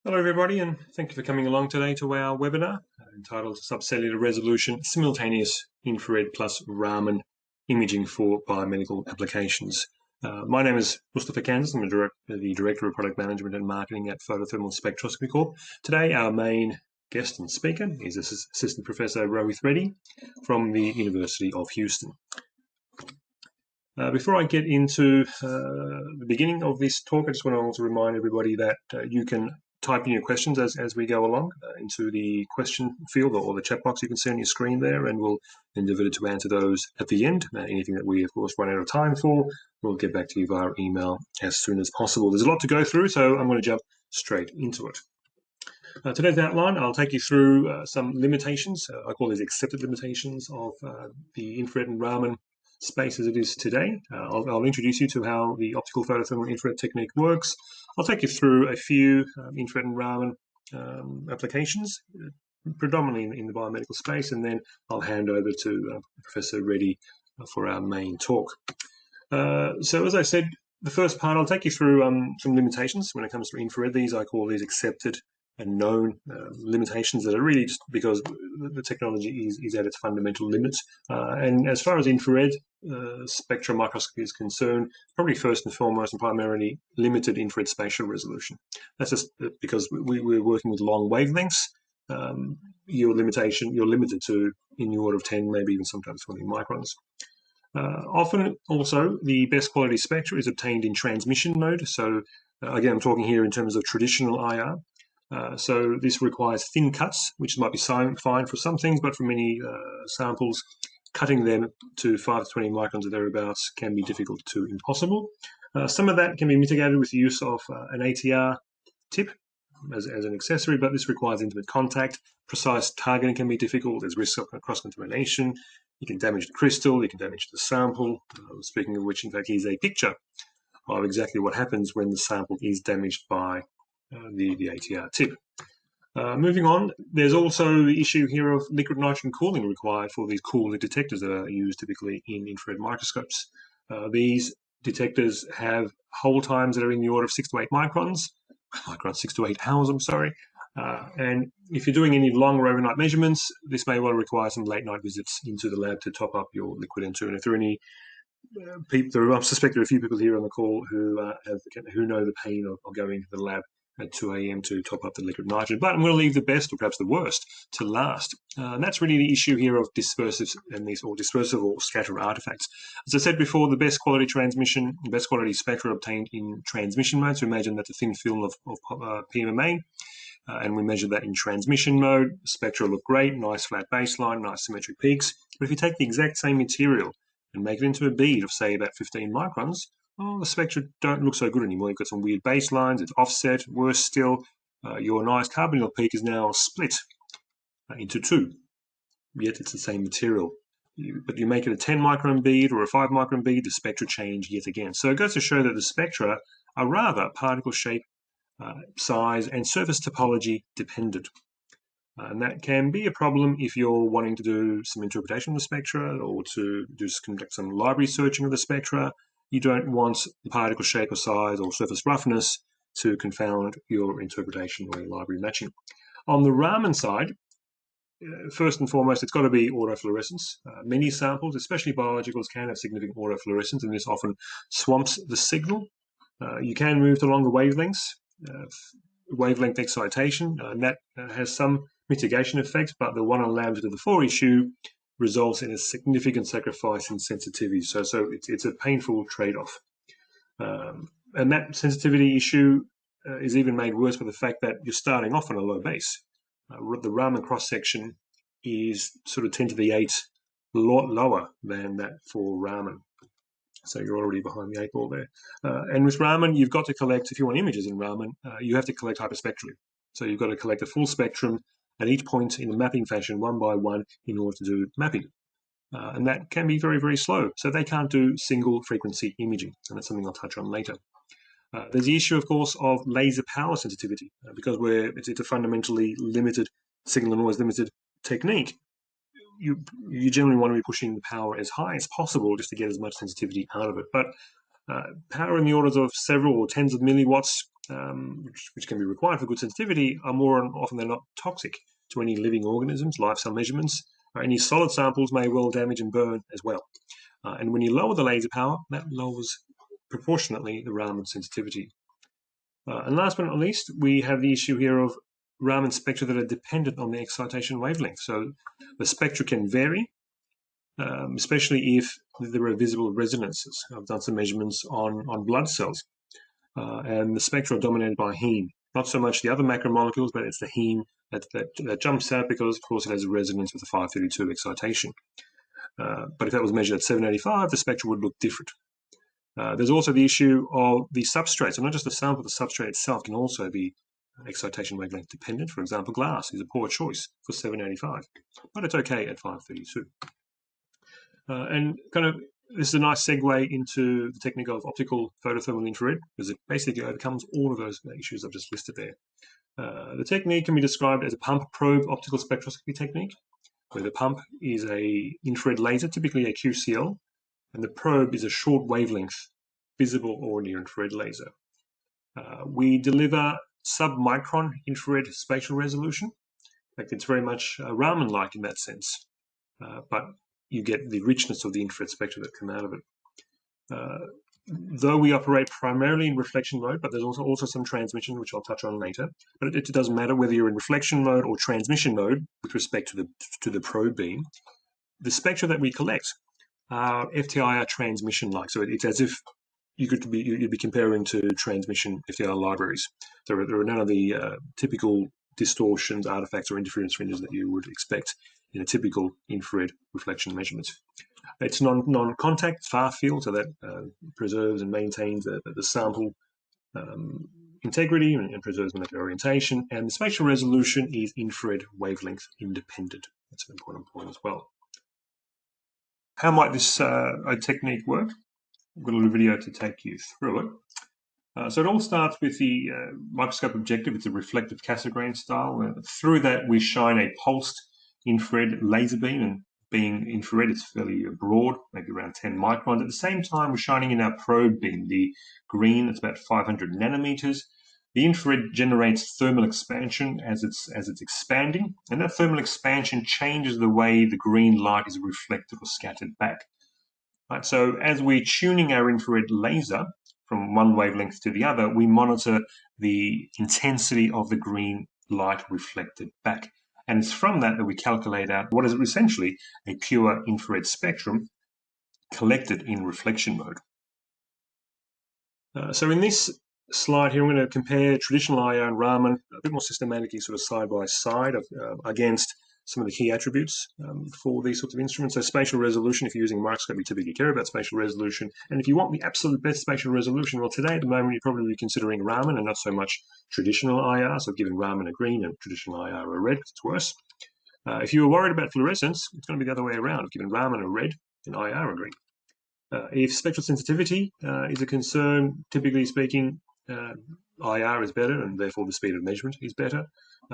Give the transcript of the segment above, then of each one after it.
Hello everybody, and thank you for coming along today to our webinar entitled Sub-cellular Resolution Simultaneous Infrared plus Raman Imaging for Biomedical Applications. My name is Mustafa Kansas. I'm the Director of Product Management and Marketing at Photothermal Spectroscopy Corp. Today our main guest and speaker is Assistant Professor Rohith Reddy from the University of Houston. Before I get into the beginning of this talk, I just want to also remind everybody that you can type in your questions as we go along into the question field or the chat box you can see on your screen there, and we'll endeavour to answer those at the end. Anything that we, of course, run out of time for, we'll get back to you via email as soon as possible. There's a lot to go through, so I'm going to jump straight into it. Today's outline, I'll take you through some limitations. I call these accepted limitations of the infrared and Raman space as it is today. I'll introduce you to how the optical photothermal infrared technique works. I'll take you through a few infrared and Raman applications, predominantly in the biomedical space, and then I'll hand over to Professor Reddy for our main talk. So as I said, the first part, I'll take you through some limitations when it comes to infrared. I call these accepted and known limitations that are really just because the technology is at its fundamental limits. And as far as infrared spectrum microscopy is concerned, probably first and foremost and primarily limited infrared spatial resolution. That's just because we're working with long wavelengths. You're limited to in the order of 10, maybe even sometimes 20 microns. Often also the best quality spectra is obtained in transmission mode. So again, I'm talking here in terms of traditional IR. So this requires thin cuts, which might be fine for some things, but for many samples, cutting them to 5 to 20 microns or thereabouts can be difficult to impossible. Some of that can be mitigated with the use of an ATR tip as an accessory, but this requires intimate contact. Precise targeting can be difficult. There's risk of cross-contamination. You can damage the crystal, you can damage the sample. Speaking of which, in fact, here's a picture of exactly what happens when the sample is damaged by the ATR tip. Moving on, there's also the issue here of liquid nitrogen cooling required for these cooler detectors that are used typically in infrared microscopes. These detectors have hold times that are in the order of 6 to 8 microns, 6 to 8 hours, I'm sorry. And if you're doing any longer overnight measurements, this may well require some late night visits into the lab to top up your liquid N2. And if there are any people, I suspect there are a few people here on the call who know the pain of going into the lab at 2 a.m. to top up the liquid nitrogen. But I'm going to leave the best, or perhaps the worst, to last. And that's really the issue here of dispersive or scatter artifacts. As I said before, the best quality spectra obtained in transmission mode. So imagine that's a thin film of PMMA, and we measure that in transmission mode. Spectra look great, nice flat baseline, nice symmetric peaks. But if you take the exact same material and make it into a bead of, say, about 15 microns, the spectra don't look so good anymore. You've got some weird baselines, it's offset. Worse still, your nice carbonyl peak is now split into two, yet it's the same material. But you make it a 10 micron bead or a 5 micron bead, the spectra change yet again. So it goes to show that the spectra are rather particle shape, size, and surface topology dependent. And that can be a problem if you're wanting to do some interpretation of the spectra or to conduct some library searching of the spectra. You don't want the particle shape or size or surface roughness to confound your interpretation or your library matching. On the Raman side, first and foremost, it's got to be autofluorescence. Many samples, especially biologicals, can have significant autofluorescence, and this often swamps the signal. You can move to longer wavelengths, wavelength excitation, and that has some mitigation effects, but the 1 lambda to the 4 issue results in a significant sacrifice in sensitivity. So it's a painful trade-off. And that sensitivity issue is even made worse by the fact that you're starting off on a low base. The Raman cross-section is sort of 10 to the 8, a lot lower than that for Raman. So you're already behind the 8 ball there. And with Raman, you've got to collect, if you want images in Raman, you have to collect hyperspectrally. So you've got to collect a full spectrum at each point in a mapping fashion, one by one, in order to do mapping. And that can be very, very slow. So they can't do single frequency imaging. And that's something I'll touch on later. There's the issue, of course, of laser power sensitivity. Because it's a fundamentally limited signal and noise limited technique, you generally want to be pushing the power as high as possible just to get as much sensitivity out of it. But power in the orders of several or tens of milliwatts which can be required for good sensitivity, are more often than not toxic to any living organisms. Live cell measurements, any solid samples may well damage and burn as well. And when you lower the laser power, that lowers proportionately the Raman sensitivity. And last but not least, we have the issue here of Raman spectra that are dependent on the excitation wavelength. So the spectra can vary, especially if there are visible resonances. I've done some measurements on blood cells, and the spectra are dominated by heme. Not so much the other macromolecules, but it's the heme that jumps out because, of course, it has a resonance with the 532 excitation. But if that was measured at 785, the spectra would look different. There's also the issue of the substrate. So not just the sample, the substrate itself can also be excitation wavelength dependent. For example, glass is a poor choice for 785, but it's okay at 532. And kind of this is a nice segue into the technique of optical photothermal infrared, because it basically overcomes all of those issues I've just listed there. The technique can be described as a pump probe optical spectroscopy technique, where the pump is a infrared laser, typically a QCL, and the probe is a short wavelength visible or near infrared laser. We deliver sub-micron infrared spatial resolution. In fact, it's very much Raman-like in that sense, but you get the richness of the infrared spectra that come out of it. Though we operate primarily in reflection mode, but there's also some transmission, which I'll touch on later. But it doesn't matter whether you're in reflection mode or transmission mode with respect to the probe beam. The spectra that we collect are FTIR transmission-like. So it's as if you'd be comparing to transmission FTIR libraries. There are none of the typical distortions, artifacts, or interference fringes that you would expect in a typical infrared reflection measurement. It's non-contact, far field, so that preserves and maintains the sample integrity and preserves molecular orientation. And the spatial resolution is infrared wavelength independent. That's an important point as well. How might this technique work? I've got a little video to take you through it. So it all starts with the microscope objective. It's a reflective Cassegrain style. Through that, we shine a pulsed infrared laser beam, and being infrared, it's fairly broad, maybe around 10 microns. At the same time, we're shining in our probe beam, the green, it's about 500 nanometers. The infrared generates thermal expansion as it's expanding, and that thermal expansion changes the way the green light is reflected or scattered back. Right, so as we're tuning our infrared laser from one wavelength to the other, we monitor the intensity of the green light reflected back. And it's from that we calculate out what is essentially a pure infrared spectrum collected in reflection mode. So in this slide here, I'm going to compare traditional IR and Raman a bit more systematically, sort of side by side against some of the key attributes for these sorts of instruments. So spatial resolution, if you're using a microscope, you typically care about spatial resolution. And if you want the absolute best spatial resolution, well, today at the moment, you're probably considering Raman and not so much traditional IR. So giving Raman a green and traditional IR a red, because it's worse. If you were worried about fluorescence, it's going to be the other way around, giving Raman a red and IR a green. If spectral sensitivity is a concern, typically speaking, IR is better, and therefore the speed of measurement is better.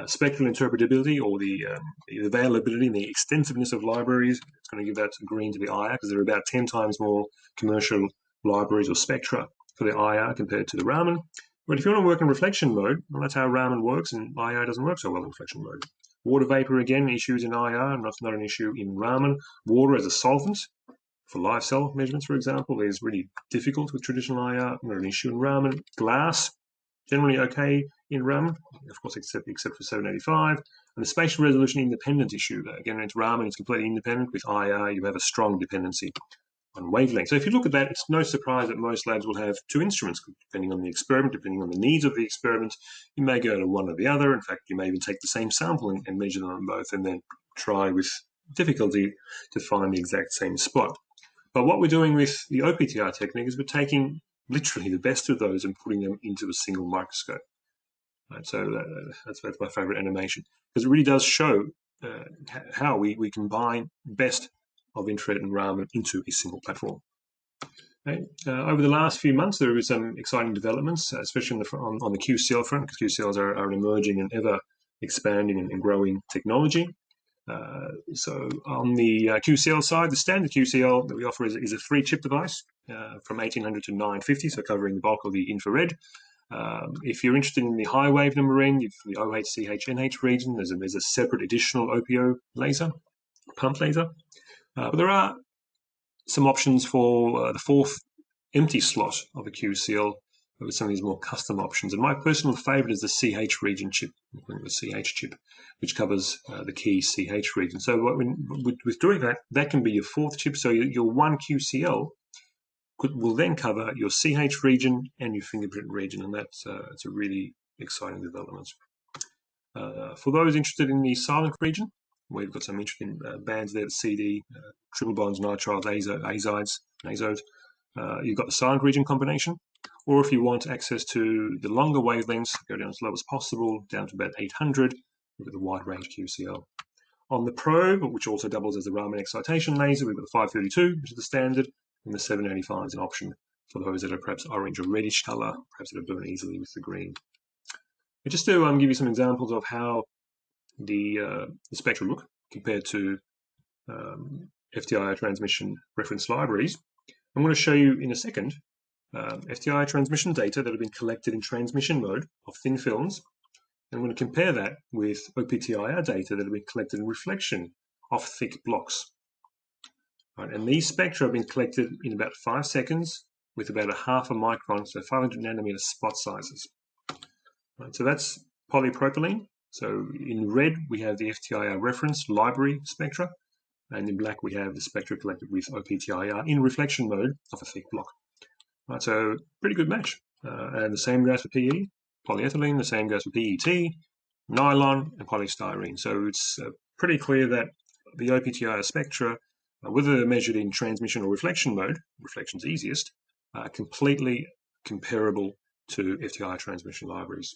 Spectral interpretability, or the availability and the extensiveness of libraries, it's going to give that green to the IR, because there are about 10 times more commercial libraries or spectra for the IR compared to the Raman. But if you want to work in reflection mode, well, that's how Raman works, and IR doesn't work so well in reflection mode. Water vapor, again, issues in IR, not an issue in Raman. Water as a solvent for live cell measurements, for example, is really difficult with traditional IR, not an issue in Raman. Glass, generally okay in Raman, of course, except for 785. And the spatial resolution independent issue, again, it's Raman, it's completely independent. With IR, you have a strong dependency on wavelength. So if you look at that, it's no surprise that most labs will have two instruments, depending on the experiment, depending on the needs of the experiment. You may go to one or the other. In fact, you may even take the same sample and measure them on both, and then try with difficulty to find the exact same spot. But what we're doing with the O-PTIR technique is we're taking literally the best of those and putting them into a single microscope. Right, so that's my favorite animation, because it really does show how we combine best of infrared and Raman into a single platform. Okay. Over the last few months, there have been some exciting developments, especially on the QCL front, because QCLs are an emerging and ever expanding and growing technology. So on the QCL side, the standard QCL that we offer is a 3-chip device from 1800 to 950, so covering the bulk of the infrared. If you're interested in the high wave number end, for the OH-CH-NH region, there's a separate additional OPO laser, pump laser. But there are some options for the fourth empty slot of a QCL with some of these more custom options. And my personal favorite is the CH region chip, the CH chip, which covers the key CH region. So with doing that, that can be your fourth chip. So your one QCL will then cover your CH region and your fingerprint region, and that's it's a really exciting development. For those interested in the silent region, we've got some interesting bands there, the CD, triple bonds, nitriles, azides, azos. You've got the silent region combination, or if you want access to the longer wavelengths, go down as low as possible, down to about 800, with a wide range QCL. On the probe, which also doubles as the Raman excitation laser, we've got the 532, which is the standard, and the 785 is an option for those that are perhaps orange or reddish color, perhaps that burn easily with the green. But just to give you some examples of how the spectra look compared to FTIR transmission reference libraries, I'm going to show you in a second FTIR transmission data that have been collected in transmission mode of thin films. And I'm going to compare that with O-PTIR data that have been collected in reflection of thick blocks. Right, and these spectra have been collected in about 5 seconds with about a half a micron, so 500 nanometer spot sizes. Right, so that's polypropylene. So in red, we have the FTIR reference library spectra, and in black, we have the spectra collected with O-PTIR in reflection mode of a thick block. Right, so pretty good match. And the same goes for PE, polyethylene, the same goes for PET, nylon, and polystyrene. So it's pretty clear that the O-PTIR spectra, whether they're measured in transmission or reflection mode, reflection's easiest, are completely comparable to FTIR transmission libraries.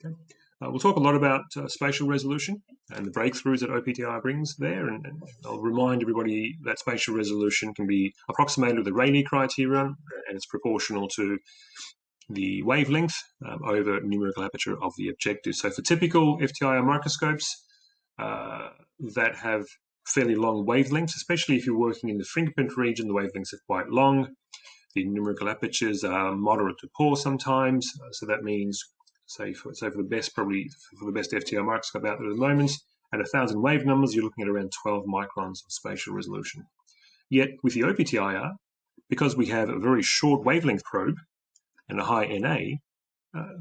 Okay. We'll talk a lot about spatial resolution and the breakthroughs that O-PTIR brings there, and I'll remind everybody that spatial resolution can be approximated with the Rayleigh criterion, and it's proportional to the wavelength over numerical aperture of the objective. So for typical FTIR microscopes that have fairly long wavelengths, especially if you're working in the fingerprint region, the wavelengths are quite long. The numerical apertures are moderate to poor sometimes, so that means, say for the best FTIR microscope out there at the moment, at 1,000 wave numbers, you're looking at around 12 microns of spatial resolution. Yet with the O-PTIR, because we have a very short wavelength probe and a high NA,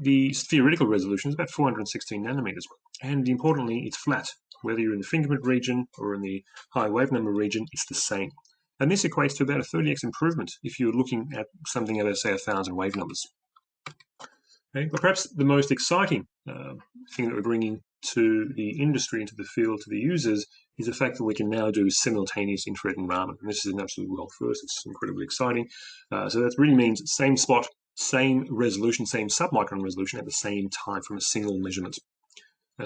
the theoretical resolution is about 416 nanometers. And importantly, it's flat. Whether you're in the fingerprint region or in the high wave number region, it's the same. And this equates to about a 30x improvement if you're looking at something at, say, 1,000 wave numbers. Okay? But perhaps the most exciting thing that we're bringing to the industry, into the field, to the users, is the fact that we can now do simultaneous infrared and Raman. And this is an absolute world first. It's incredibly exciting. So that really means same spot, same resolution, same submicron resolution at the same time from a single measurement.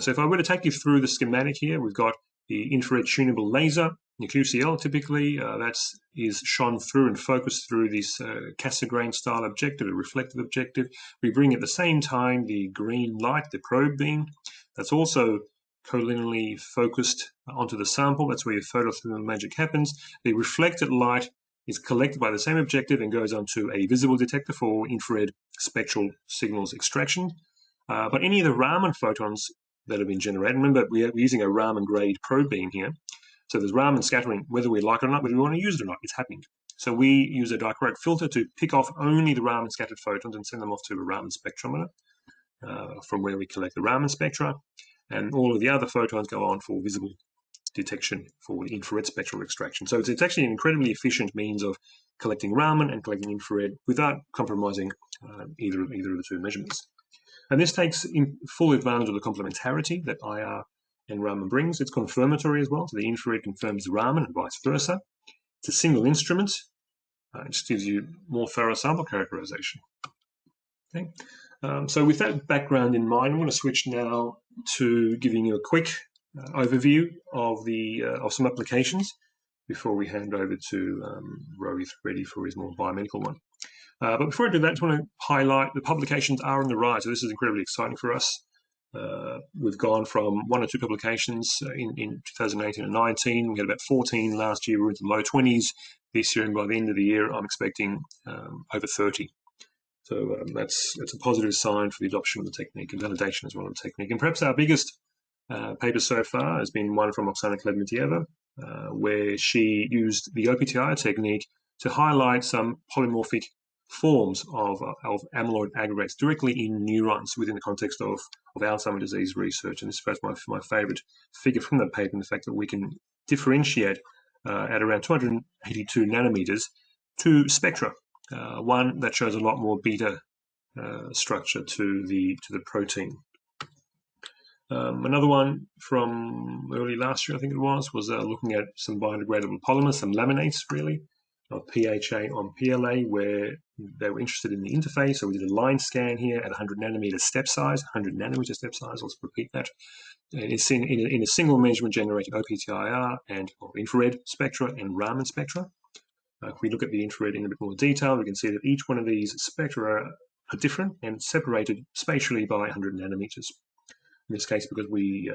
So if I were to take you through the schematic here, we've got the infrared tunable laser, the QCL typically, that is shone through and focused through this Cassegrain style objective, a reflective objective. We bring at the same time the green light, the probe beam, that's also collinearly focused onto the sample. That's where your photothermal magic happens. The reflected light is collected by the same objective and goes onto a visible detector for infrared spectral signals extraction. But any of the Raman photons that have been generated, remember we're using a Raman grade probe beam here. So there's Raman scattering, whether we like it or not, whether we want to use it or not, it's happening. So we use a dichroic filter to pick off only the Raman scattered photons and send them off to a Raman spectrometer from where we collect the Raman spectra. And all of the other photons go on for visible detection for infrared spectral extraction. So it's actually an incredibly efficient means of collecting Raman and collecting infrared without compromising either of the two measurements. And this takes in full advantage of the complementarity that IR and Raman brings. It's confirmatory as well, so the infrared confirms the Raman and vice versa. It's a single instrument. It just gives you more thorough sample characterization. Okay. So with that background in mind, I'm going to switch now to giving you a quick overview of some applications before we hand over to Rohith Reddy for his more biomedical one. But before I do that, I just want to highlight the publications are on the rise. So this is incredibly exciting for us. We've gone from 1 or 2 publications in 2018 and 19. We had about 14 last year. We're into the low 20s this year, and by the end of the year, I'm expecting over 30. So that's a positive sign for the adoption of the technique and validation as well of the technique. And perhaps our biggest paper so far has been one from Oksana Kledmetieva, where she used the O-PTIR technique to highlight some polymorphic forms of amyloid aggregates directly in neurons within the context of Alzheimer's disease research. And this is perhaps my favorite figure from the paper, and the fact that we can differentiate at around 282 nanometers two spectra. One that shows a lot more beta structure to the protein. Another one from early last year, I think it was looking at some biodegradable polymers, some laminates really, of PHA on PLA, where they were interested in the interface. So we did a line scan here at 100 nanometer step size, 100 nanometer step size, let's repeat that. And it's in a single measurement generated O-PTIR and infrared spectra and Raman spectra. If we look at the infrared in a bit more detail, we can see that each one of these spectra are different and separated spatially by 100 nanometers. In this case, because we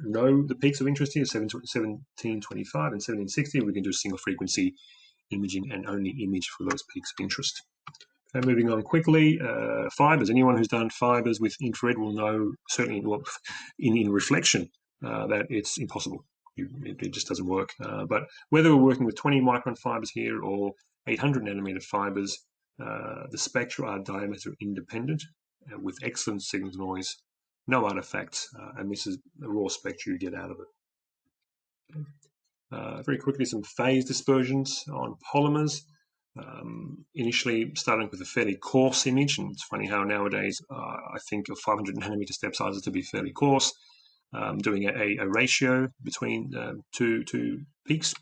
know the peaks of interest here, 1725 and 1760, we can do single frequency imaging and only image for those peaks of interest. Okay, moving on quickly, fibers. Anyone who's done fibers with infrared will know, certainly in reflection, that it's impossible. It just doesn't work. But whether we're working with 20 micron fibers here or 800 nanometer fibers, the spectra are diameter independent with excellent signal to noise, no artifacts, and this is the raw spectra you get out of it. Okay. Very quickly, some phase dispersions on polymers. Initially starting with a fairly coarse image, and it's funny how nowadays I think of 500 nanometer step sizes to be fairly coarse. Doing a ratio between two peaks.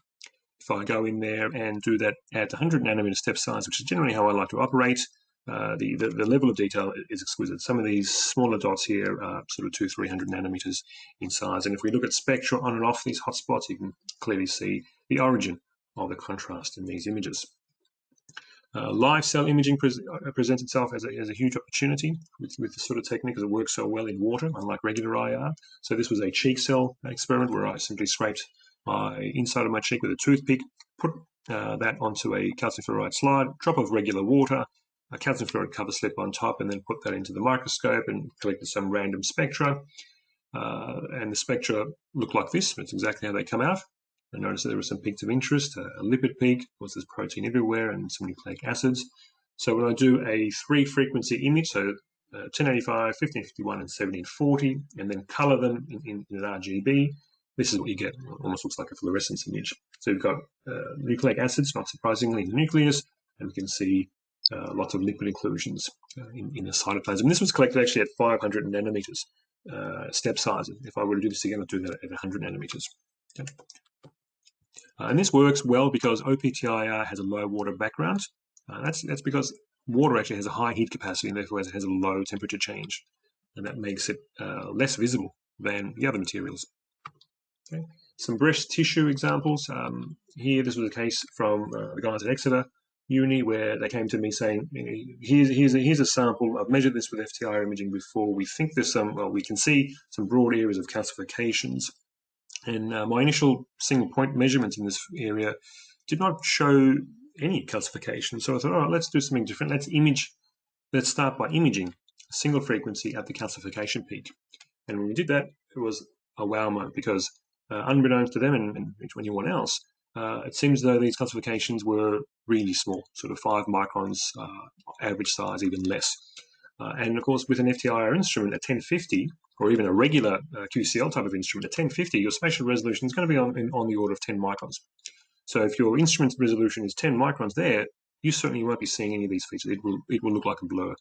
If I go in there and do that at 100 nanometer step size, which is generally how I like to operate, the level of detail is exquisite. Some of these smaller dots here are sort of 200-300 nanometers in size. And if we look at spectra on and off these hotspots, you can clearly see the origin of the contrast in these images. Live cell imaging presents itself as a huge opportunity with this sort of technique, because it works so well in water, unlike regular IR. So this was a cheek cell experiment where I simply scraped my inside of my cheek with a toothpick, put that onto a calcium fluoride slide, drop of regular water, a calcium fluoride cover slip on top, and then put that into the microscope and collected some random spectra. And the spectra look like this. That's exactly how they come out. I noticed that there were some peaks of interest, a lipid peak, was there's protein everywhere, and some nucleic acids. So when I do a 3-frequency image, so 1085, 1551, and 1740, and then color them in an RGB, this is what you get. It almost looks like a fluorescence image. So we've got nucleic acids, not surprisingly, in the nucleus, and we can see lots of lipid inclusions in the cytoplasm. And this was collected actually at 500 nanometers step size. If I were to do this again, I'd do that at 100 nanometers. Okay. And this works well because O-PTIR has a low water background. That's because water actually has a high heat capacity, and therefore it has a low temperature change. And that makes it less visible than the other materials. Okay. Some breast tissue examples. Here, this was a case from the guys at Exeter Uni, where they came to me saying, here's a sample. I've measured this with FTIR imaging before. We think there's we can see some broad areas of calcifications. And my initial single point measurements in this area did not show any calcification. So I thought, all right, let's do something different. Let's start by imaging a single frequency at the calcification peak. And when we did that, it was a wow moment, because unbeknownst to them and to anyone else, it seems as though these calcifications were really small, sort of 5 microns, average size, even less. And of course, with an FTIR instrument at 1050, or even a regular QCL type of instrument at 1050, your spatial resolution is going to be on the order of 10 microns. So if your instrument resolution is 10 microns there, you certainly won't be seeing any of these features. It will look like a blur.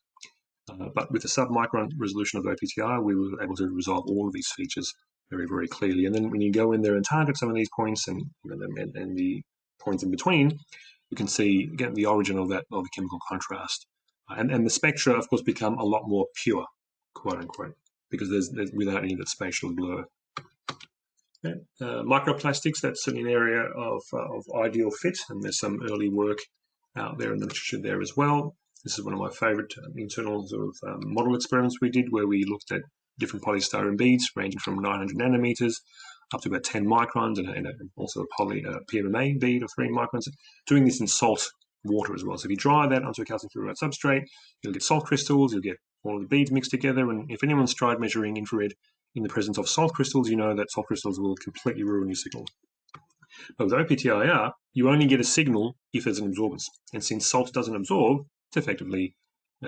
But with the sub-micron resolution of O-PTIR, we were able to resolve all of these features very, very clearly. And then when you go in there and target some of these points and the points in between, you can see, again, the origin of the chemical contrast. And the spectra, of course, become a lot more pure, quote unquote, because there's without any of that spatial blur. Okay. Microplastics, that's certainly an area of ideal fit, and there's some early work out there in the literature there as well. This is one of my favorite internal sort of model experiments we did, where we looked at different polystyrene beads ranging from 900 nanometers up to about 10 microns, and also a PMMA bead of 3 microns, doing this in salt water as well. So if you dry that onto a calcium fluoride substrate, you'll get salt crystals, you'll get all of the beads mixed together, and if anyone's tried measuring infrared in the presence of salt crystals, you know that salt crystals will completely ruin your signal. But with O-PTIR, you only get a signal if there's an absorbance. And since salt doesn't absorb, it's effectively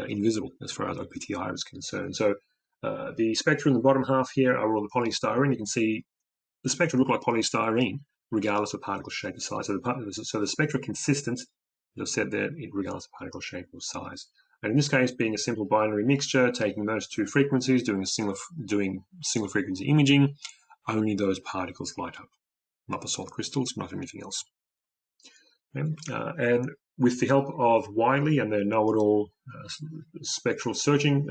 invisible as far as O-PTIR is concerned. So the spectra in the bottom half here are all the polystyrene. You can see the spectra look like polystyrene, regardless of particle shape or size. So the spectra are consistent, as I said there, regardless of particle shape or size. And in this case, being a simple binary mixture, taking those two frequencies, doing single frequency imaging, only those particles light up, not the salt crystals, not anything else. Okay. And with the help of Wiley and their know-it-all spectral searching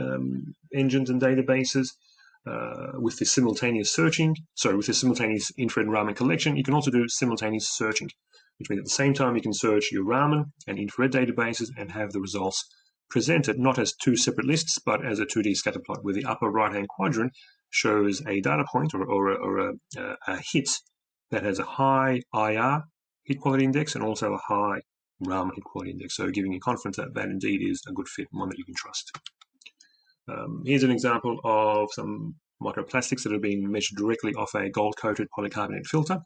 engines and databases, with the simultaneous infrared Raman collection, you can also do simultaneous searching, which means at the same time you can search your Raman and infrared databases and have the results presented not as two separate lists, but as a 2D scatter plot, where the upper right-hand quadrant shows a data point or a hit that has a high IR hit quality index and also a high Raman hit quality index, so giving you confidence that that indeed is a good fit, one that you can trust. Here's an example of some microplastics that are being measured directly off a gold-coated polycarbonate filter.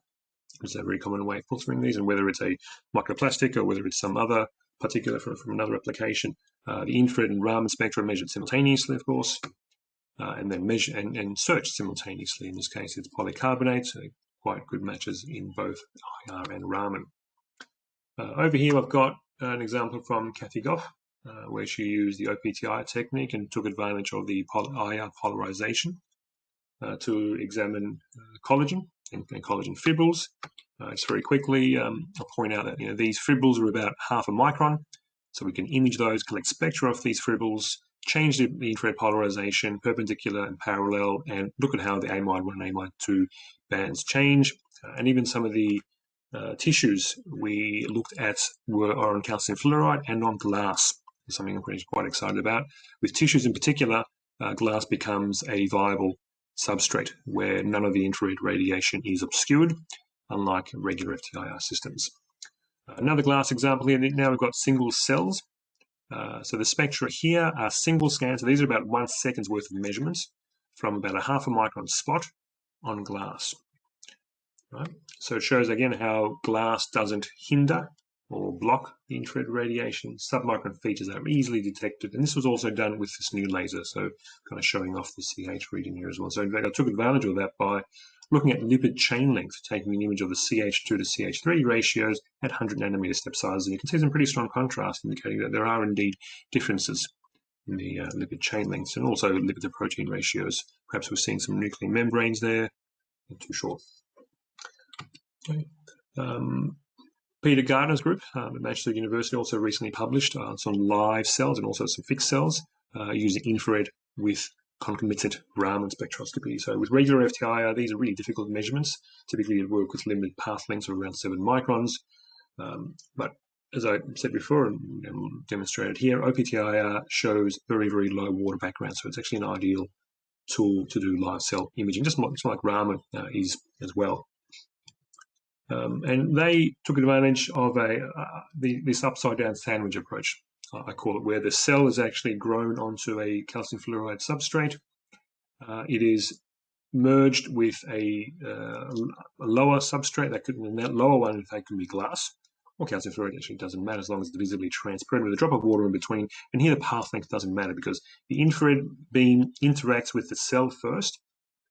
It's a very common way of filtering these, and whether it's a microplastic or whether it's some other particular from another application, the infrared and Raman spectra are measured simultaneously, of course, and then measure and search simultaneously. In this case, it's polycarbonate, so quite good matches in both IR and Raman. Over here, I've got an example from Kathy Goff, where she used the O-PTIR technique and took advantage of the IR polarization to examine collagen and collagen fibrils. Just very quickly, I'll point out that these fibrils are about half a micron, so we can image those, collect spectra of these fibrils, change the infrared polarization, perpendicular and parallel, and look at how the amide 1 and amide 2 bands change. And even some of the tissues we looked at are on calcium fluoride and on glass. It's something I'm quite excited about. With tissues in particular, glass becomes a viable substrate where none of the infrared radiation is obscured, unlike regular FTIR systems. Another glass example here, now we've got single cells. So the spectra here are single scans. So these are about 1 second's worth of measurements from about a half a micron spot on glass. Right? So it shows again how glass doesn't hinder or block the infrared radiation. Submicron features are easily detected, and this was also done with this new laser, so kind of showing off the CH reading here as well. So in fact, I took advantage of that by looking at lipid chain length, taking an image of the CH2 to CH3 ratios at 100 nanometer step sizes, and you can see some pretty strong contrast indicating that there are indeed differences in the lipid chain lengths and also lipid to protein ratios. Perhaps we're seeing some nuclear membranes there, not too sure. Okay. Peter Gardner's group at Manchester University also recently published some live cells and also some fixed cells using infrared with concomitant Raman spectroscopy. So with regular FTIR, these are really difficult measurements. Typically, you work with limited path lengths of around 7 microns. But as I said before and demonstrated here, O-PTIR shows very, very low water background. So it's actually an ideal tool to do live cell imaging, just like Raman is as well. And they took advantage of this upside-down sandwich approach, I call it, where the cell is actually grown onto a calcium fluoride substrate. It is merged with a lower substrate. That lower one, in fact, can be glass, or calcium fluoride. Actually doesn't matter as long as it's visibly transparent with a drop of water in between. And here the path length doesn't matter because the infrared beam interacts with the cell first,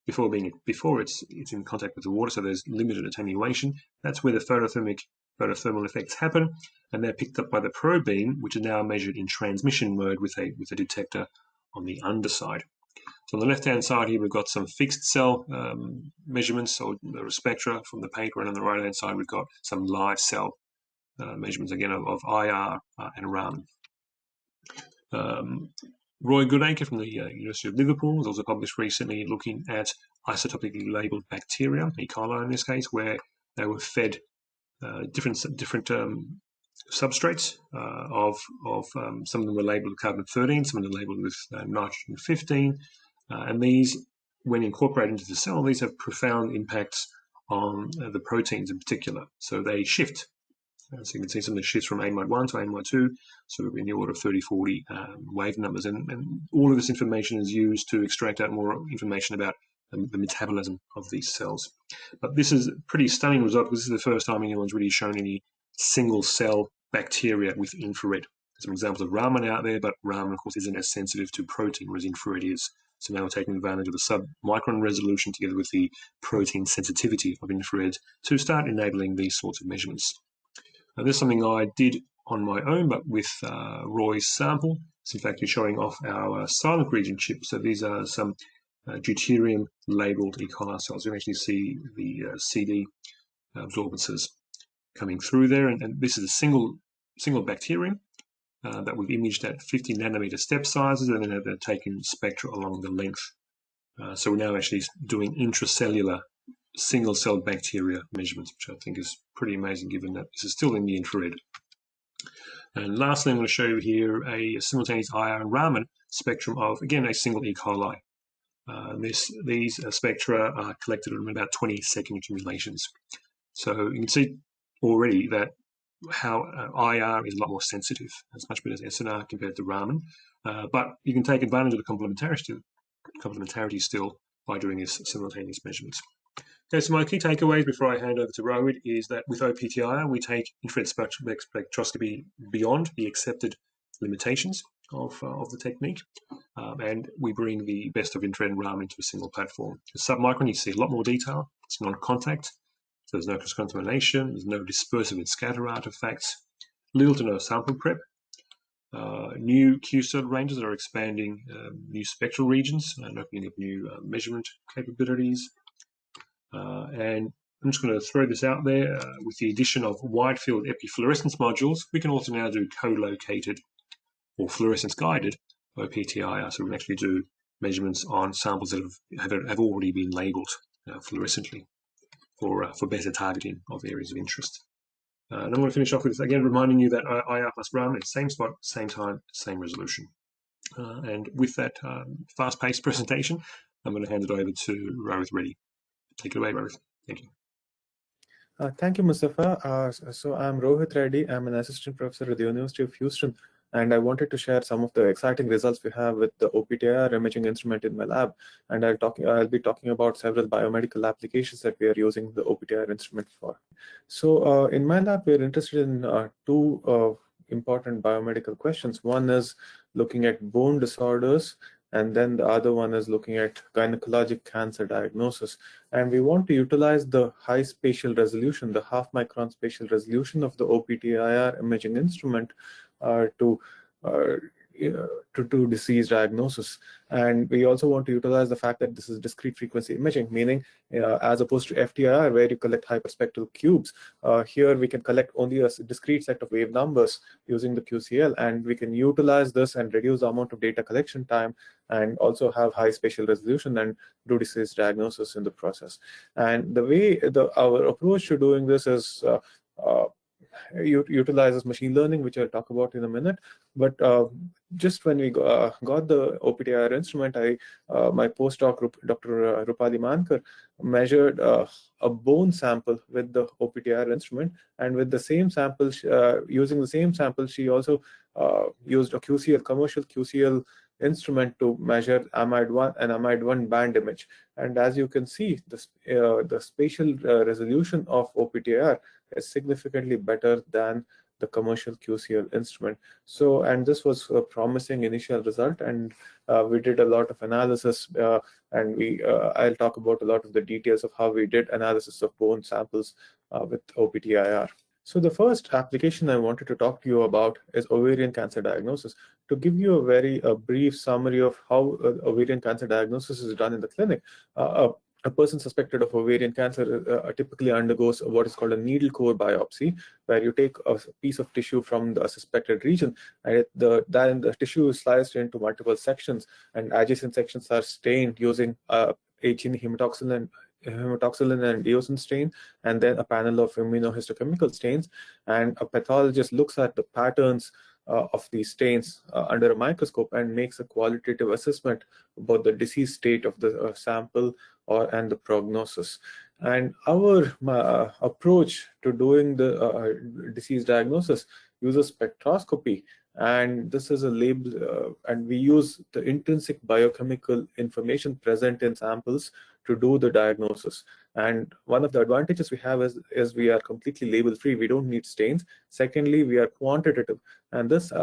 before it's in contact with the water, so there's limited attenuation. That's where the photothermal effects happen, and they're picked up by the probe beam, which is now measured in transmission mode with a detector on the underside. So on the left-hand side here, we've got some fixed cell measurements, or the spectra from the paper, and on the right-hand side, we've got some live cell measurements, again, of IR and Raman. Roy Goodacre from the University of Liverpool has also published recently looking at isotopically labeled bacteria, E. coli in this case, where they were fed different substrates some of them were labeled with carbon-13, some of them labeled with nitrogen-15, and these, when incorporated into the cell, these have profound impacts on the proteins in particular. So they shift So you can see some of the shifts from AMOD1 to AMOD2, so in the order of 30, 40 wave numbers. And all of this information is used to extract out more information about the metabolism of these cells. But this is a pretty stunning result because this is the first time anyone's really shown any single cell bacteria with infrared. There's some examples of Raman out there, but Raman, of course, isn't as sensitive to protein, whereas infrared is. So now we're taking advantage of the sub-micron resolution together with the protein sensitivity of infrared to start enabling these sorts of measurements. Now, this is something I did on my own, but with Roy's sample. It's in fact showing off our silent region chip. So these are some deuterium labeled E. coli cells. You can actually see the CD absorbances coming through there, and this is a single bacterium that we've imaged at 50 nanometer step sizes, and then they're taken spectra along the length. So we're now actually doing intracellular single cell bacteria measurements, which I think is pretty amazing given that this is still in the infrared. And lastly, I'm going to show you here a simultaneous IR+Raman spectrum of, again, a single E. coli. These spectra are collected in about 20-second accumulations. So you can see already that how IR is a lot more sensitive. It's much better as SNR compared to Raman. But you can take advantage of the complementarity still by doing this simultaneous measurements. Okay, so my key takeaways before I hand over to Rohith is that with O-PTIR, we take infrared spectroscopy beyond the accepted limitations of the technique, and we bring the best of infrared and Raman into a single platform. The submicron, you see a lot more detail. It's non-contact, so there's no cross-contamination, there's no dispersive and scatter artifacts, little to no sample prep. New Q-cell ranges are expanding new spectral regions and opening up new measurement capabilities. And I'm just going to throw this out there. With the addition of wide field epifluorescence modules, we can also now do co-located or fluorescence guided O-PTIR. So we can actually do measurements on samples that have already been labeled fluorescently for better targeting of areas of interest. And I'm going to finish off with, again, reminding you that IR+Raman is same spot, same time, same resolution. And with that fast-paced presentation, I'm going to hand it over to Rohith Reddy. Take it away, Rohith. Thank you. Thank you, Mustafa. So I'm Rohith Reddy. I'm an assistant professor at the University of Houston, and I wanted to share some of the exciting results we have with the O-PTIR imaging instrument in my lab. And I'll be talking about several biomedical applications that we are using the O-PTIR instrument for. So in my lab, we're interested in two important biomedical questions. One is looking at bone disorders, and then the other one is looking at gynecologic cancer diagnosis. And we want to utilize the high spatial resolution, the half-micron spatial resolution of the O-PTIR imaging instrument to do disease diagnosis. And we also want to utilize the fact that this is discrete frequency imaging, meaning as opposed to FTIR, where you collect hyperspectral cubes, here we can collect only a discrete set of wave numbers using the QCL, and we can utilize this and reduce the amount of data collection time and also have high spatial resolution and do disease diagnosis in the process. And the way our approach to doing this is utilizes machine learning, which I'll talk about in a minute. But just when we got the O-PTIR instrument, my postdoc, Dr. Rupali Mankar, measured a bone sample with the O-PTIR instrument, and with the same sample, using the same sample, she also used a commercial QCL instrument to measure amide-1 and amide-1 band image. And as you can see, the spatial resolution of O-PTIR is significantly better than the commercial QCL instrument. So, and this was a promising initial result, and we did a lot of analysis, and I'll talk about a lot of the details of how we did analysis of bone samples with O-PTIR. So the first application I wanted to talk to you about is ovarian cancer diagnosis. To give you a very brief summary of how ovarian cancer diagnosis is done in the clinic, a person suspected of ovarian cancer typically undergoes what is called a needle core biopsy, where you take a piece of tissue from the suspected region, and then the tissue is sliced into multiple sections, and adjacent sections are stained using H&E hematoxylin and eosin stain, and then a panel of immunohistochemical stains, and a pathologist looks at the patterns of these stains under a microscope and makes a qualitative assessment about the disease state of the sample and the prognosis. And our approach to doing the disease diagnosis uses spectroscopy, and this is a label, and we use the intrinsic biochemical information present in samples to do the diagnosis. And one of the advantages we have is we are completely label free. We don't need stains. Secondly, we are quantitative, and this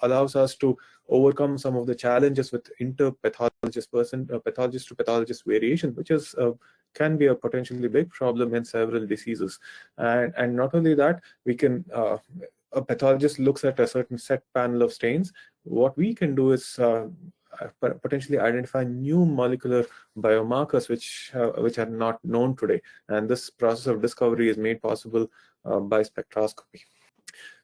allows us to overcome some of the challenges with pathologist to pathologist variation, which is can be a potentially big problem in several diseases. And not only that, we can a pathologist looks at a certain set panel of stains. What we can do is potentially identify new molecular biomarkers which are not known today, and this process of discovery is made possible by spectroscopy.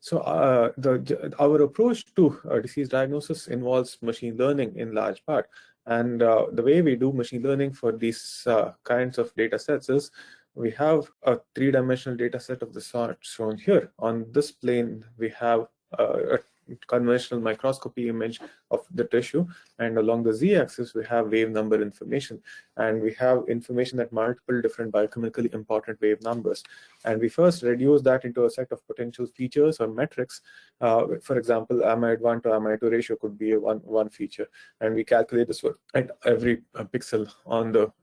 So our approach to disease diagnosis involves machine learning in large part, and the way we do machine learning for these kinds of data sets is we have a three-dimensional data set of the sort shown here. On this plane, we have a conventional microscopy image of the tissue, and along the z-axis we have wave number information, and we have information at multiple different biochemically important wave numbers, and we first reduce that into a set of potential features or metrics. For example, amide 1 to amide 2 ratio could be one feature, and we calculate this at every pixel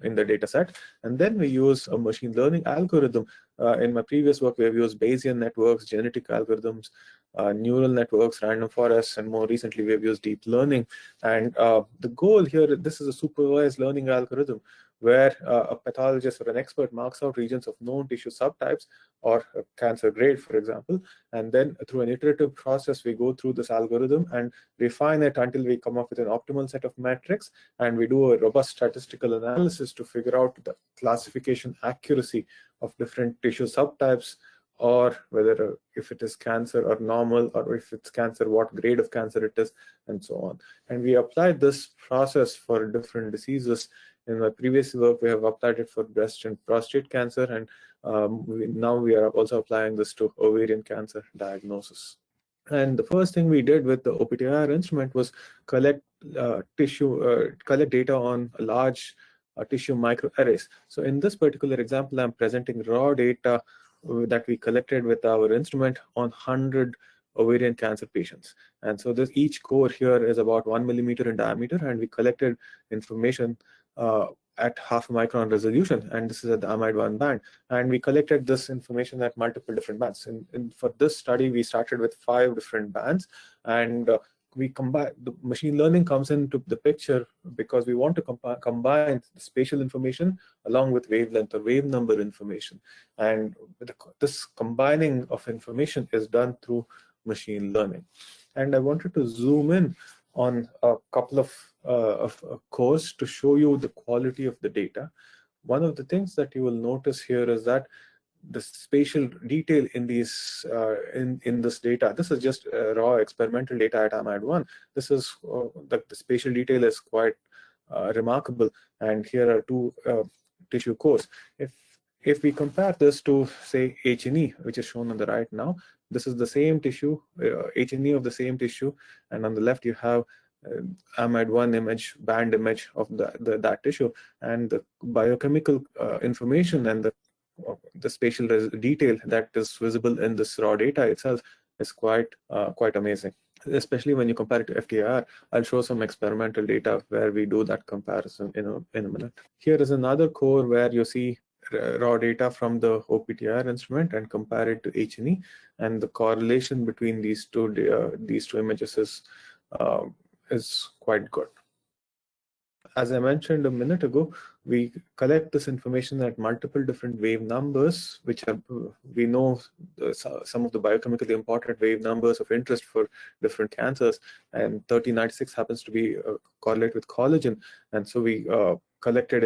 in the data set, and then we use a machine learning algorithm. In my previous work, we have used Bayesian networks, genetic algorithms, neural networks, random forests, and more recently we have used deep learning. And the goal here, this is a supervised learning algorithm where a pathologist or an expert marks out regions of known tissue subtypes or cancer grade, for example, and then through an iterative process, we go through this algorithm and refine it until we come up with an optimal set of metrics, and we do a robust statistical analysis to figure out the classification accuracy of different tissue subtypes, or whether if it is cancer or normal, or if it's cancer, what grade of cancer it is, and so on. And we applied this process for different diseases. In my previous work, we have applied it for breast and prostate cancer, and now we are also applying this to ovarian cancer diagnosis. And the first thing we did with the O-PTIR instrument was collect data on large tissue microarrays. So in this particular example, I'm presenting raw data that we collected with our instrument on 100 ovarian cancer patients. And so each core here is about 1 millimeter in diameter, and we collected information at 0.5 micron resolution, and this is at the amide 1 band. And we collected this information at multiple different bands. And for this study, we started with 5 different bands, and we combine the machine learning comes into the picture because we want to combine the spatial information along with wavelength or wave number information, and this combining of information is done through machine learning. And I wanted to zoom in on a couple of cores to show you the quality of the data. One of the things that you will notice here is that the spatial detail in these in this data, this is just raw experimental data at amide 1. This is the spatial detail is quite remarkable, and here are 2 tissue cores. If we compare this to, say, H&E, which is shown on the right now, this is the same tissue, H&E of the same tissue, and on the left you have amide 1 image, band image of that tissue, and the biochemical information and the spatial detail that is visible in this raw data itself is quite amazing, especially when you compare it to FTIR. I'll show some experimental data where we do that comparison in a minute. Here is another core where you see raw data from the O-PTIR instrument and compare it to H&E, and the correlation between these two images is quite good. As I mentioned a minute ago, we collect this information at multiple different wave numbers, which are, we know some of the biochemically important wave numbers of interest for different cancers, and 1396 happens to be correlate with collagen, and so we collected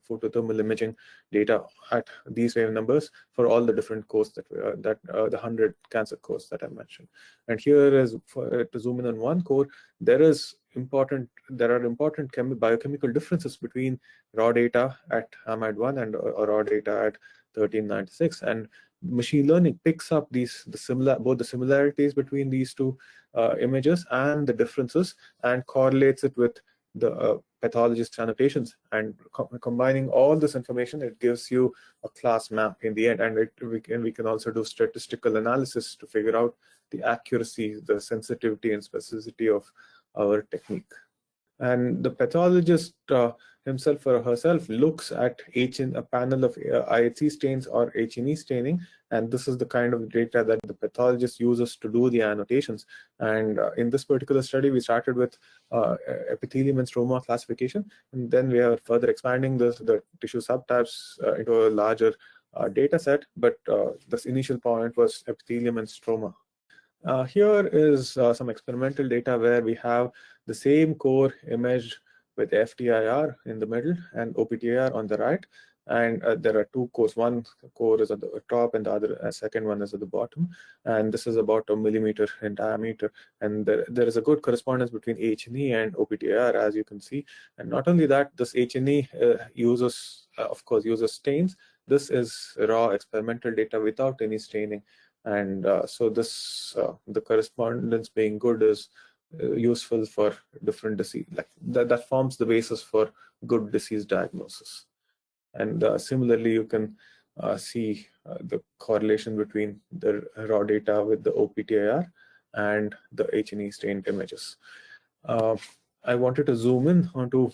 photothermal imaging data at these wave numbers for all the different cores that the 100 cancer cores that I mentioned. And here is to zoom in on one core, there are important biochemical differences between raw data at amide 1 and raw data at 1396, and machine learning picks up both the similarities between these two images and the differences, and correlates it with the pathologist annotations, and combining all this information, it gives you a class map in the end. And we can also do statistical analysis to figure out the accuracy, the sensitivity and specificity of our technique. And the pathologist himself or herself looks at a panel of IHC stains or H&E staining, and this is the kind of data that the pathologist uses to do the annotations. And in this particular study, we started with epithelium and stroma classification, and then we are further expanding the tissue subtypes into a larger data set, but this initial point was epithelium and stroma. Here is some experimental data where we have the same core imaged with FTIR in the middle and O-PTIR on the right. And there are two cores. One core is at the top and the other second one is at the bottom. And this is about 1 millimeter in diameter. And there is a good correspondence between H&E and O-PTIR, as you can see. And not only that, this H&E uses, of course, uses stains. This is raw experimental data without any staining. And so this, the correspondence being good is useful for different disease. Like that forms the basis for good disease diagnosis. And similarly, you can see the correlation between the raw data with the O-PTIR and the H&E stained images. I wanted to zoom in onto